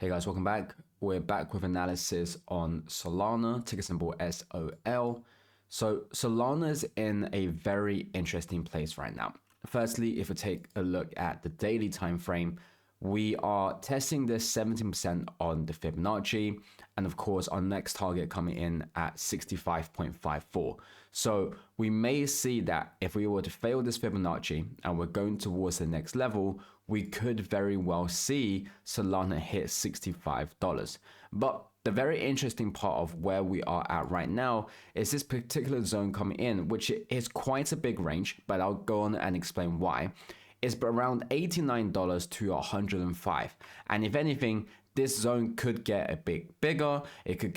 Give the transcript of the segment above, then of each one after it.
Hey guys, welcome back. We're back with analysis on Solana, ticker symbol SOL. So Solana is in a very interesting place right now. Firstly, if we take a look at the daily time frame, we are testing this 17% on the Fibonacci, and of course our next target coming in at 65.54. So we may see that if we were to fail this Fibonacci and we're going towards the next level, we could very well see Solana hit $65. But the very interesting part of where we are at right now is this particular zone coming in, which is quite a big range, but I'll go on and explain why. It's around $89 to $105. And if anything, this zone could get a bit bigger. It could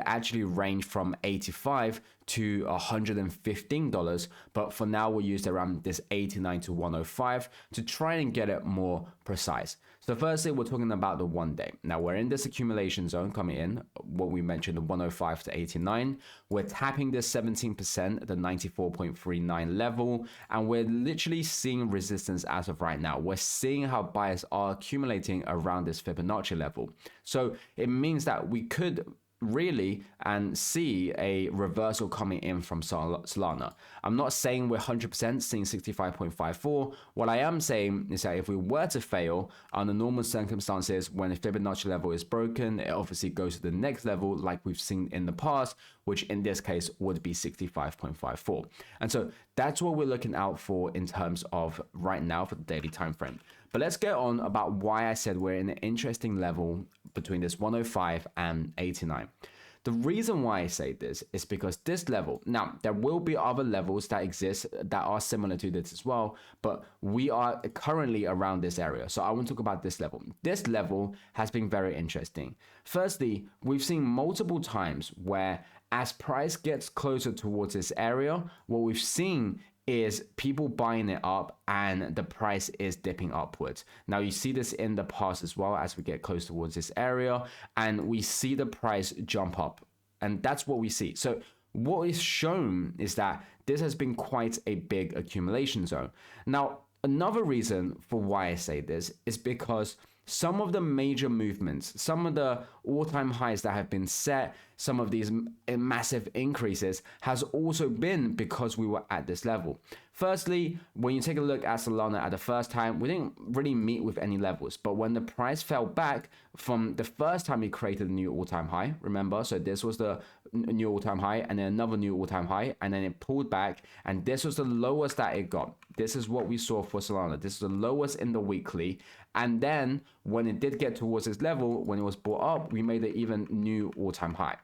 actually range from $85 to $115, but for now we'll use around this 89 to 105 to try and get it more precise. So firstly, we're talking about the 1 day. Now we're in this accumulation zone coming in, what we mentioned, the 105 to 89. We're tapping this 17%, the 94.39 level, and we're literally seeing resistance as of right now. We're seeing how buyers are accumulating around this Fibonacci level. So it means that we could really and see a reversal coming in from Solana. I'm not saying we're 100% seeing 65.54. What I am saying is that if we were to fail under normal circumstances, when the Fibonacci level is broken, it obviously goes to the next level like we've seen in the past, which in this case would be 65.54. And so that's what we're looking out for in terms of right now for the daily time frame. But let's get on about why I said we're in an interesting level between this 105 and 89. The reason why I say this is because this level, now there will be other levels that exist that are similar to this as well, but we are currently around this area. So I want to talk about this level. This level has been very interesting. Firstly, we've seen multiple times where as price gets closer towards this area, what we've seen is people buying it up and the price is dipping upwards. Now you see this in the past as well as we get close towards this area and we see the price jump up, and that's what we see. So what is shown is that this has been quite a big accumulation zone. Now another reason for why I say this is because some of the major movements, some of the all-time highs that have been set, some of these massive increases has also been because we were at this level. Firstly, when you take a look at Solana at the first time, we didn't really meet with any levels, but when the price fell back from the first time we created a new all-time high, remember, so this was the new all-time high and then another new all-time high, and then it pulled back, and this was the lowest that it got. This is what we saw for Solana. This is the lowest in the weekly, and then when it did get towards this level, when it was brought up, we made an even new all-time high.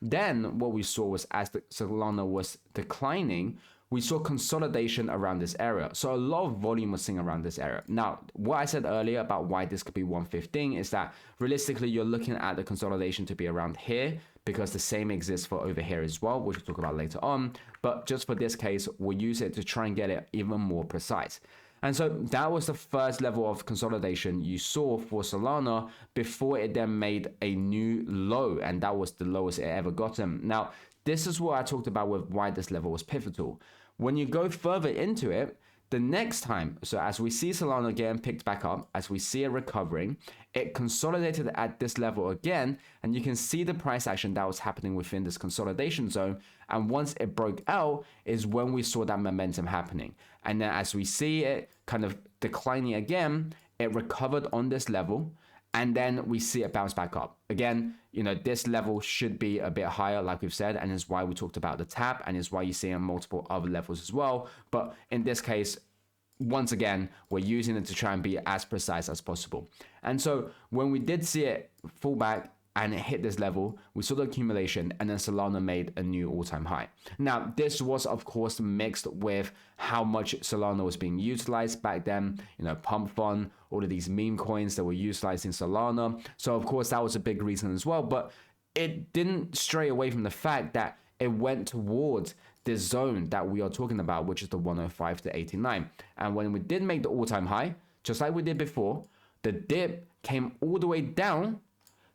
Then what we saw was as the Solana was declining, we saw consolidation around this area. So a lot of volume was seen around this area. Now, what I said earlier about why this could be 115 is that realistically, you're looking at the consolidation to be around here because the same exists for over here as well, which we'll talk about later on. But just for this case, we'll use it to try and get it even more precise. And so that was the first level of consolidation you saw for Solana before it then made a new low, and that was the lowest it ever gotten. Now, this is what I talked about with why this level was pivotal. When you go further into it, the next time, so as we see Solana getting picked back up, as we see it recovering, it consolidated at this level again, and you can see the price action that was happening within this consolidation zone. And once it broke out is when we saw that momentum happening. And then as we see it kind of declining again, it recovered on this level, and then we see it bounce back up. Again, you know, this level should be a bit higher, like we've said, and is why we talked about the tap, and is why you see on multiple other levels as well. But in this case, once again, we're using it to try and be as precise as possible. And so when we did see it fall back and it hit this level, we saw the accumulation, and then Solana made a new all-time high. Now, this was, of course, mixed with how much Solana was being utilized back then, you know, pump fund, all of these meme coins that were utilizing Solana. So, of course, that was a big reason as well, but it didn't stray away from the fact that it went towards this zone that we are talking about, which is the 105 to 89. And when we did make the all-time high, just like we did before, the dip came all the way down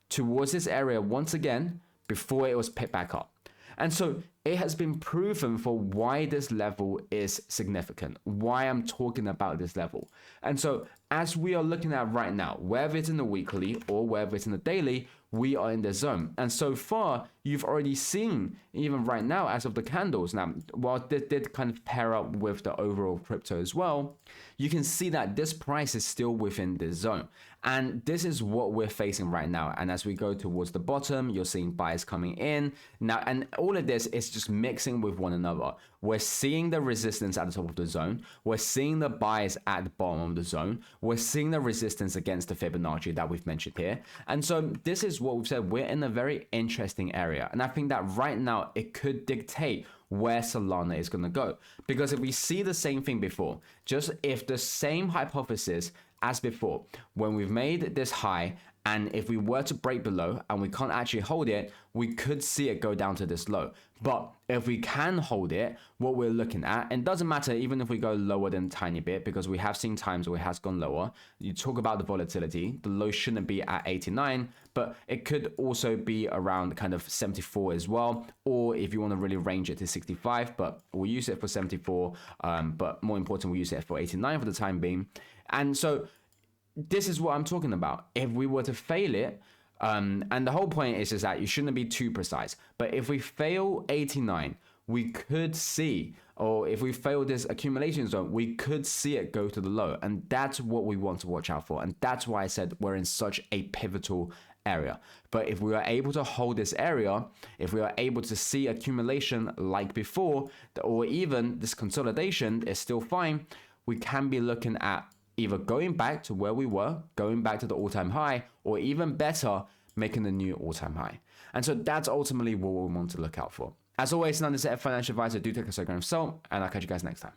towards this area once again before it was picked back up. And so it has been proven for why this level is significant, why I'm talking about this level. And so as we are looking at right now, whether it's in the weekly or whether it's in the daily, we are in the zone. And so far, you've already seen, even right now, as of the candles. Now, while this did kind of pair up with the overall crypto as well, you can see that this price is still within this zone. And this is what we're facing right now. And as we go towards the bottom, you're seeing buyers coming in. Now, and all of this is just mixing with one another. We're seeing the resistance at the top of the zone. We're seeing the buyers at the bottom of the zone. We're seeing the resistance against the Fibonacci that we've mentioned here. And so this is what we've said. We're in a very interesting area. And I think that right now it could dictate where Solana is going to go. Because if we see the same thing before, just if the same hypothesis as before, when we've made this high, and if we were to break below and we can't actually hold it, we could see it go down to this low. But if we can hold it, what we're looking at, and it doesn't matter even if we go lower than a tiny bit, because we have seen times where it has gone lower. You talk about the volatility, the low shouldn't be at 89, but it could also be around kind of 74 as well. Or if you want to really range it to 65, but we'll use it for 74. But more important, we'll use it for 89 for the time being. And so this is what I'm talking about. If we were to fail it, and the whole point is that you shouldn't be too precise. But if we fail 89, we could see, or if we fail this accumulation zone, we could see it go to the low. And that's what we want to watch out for. And that's why I said we're in such a pivotal area. But if we are able to hold this area, if we are able to see accumulation like before, or even this consolidation is still fine, we can be looking at either going back to where we were, going back to the all-time high, or even better, making a new all-time high. And so that's ultimately what we want to look out for. As always, none of this financial advice. Do take a second of salt, and I'll catch you guys next time.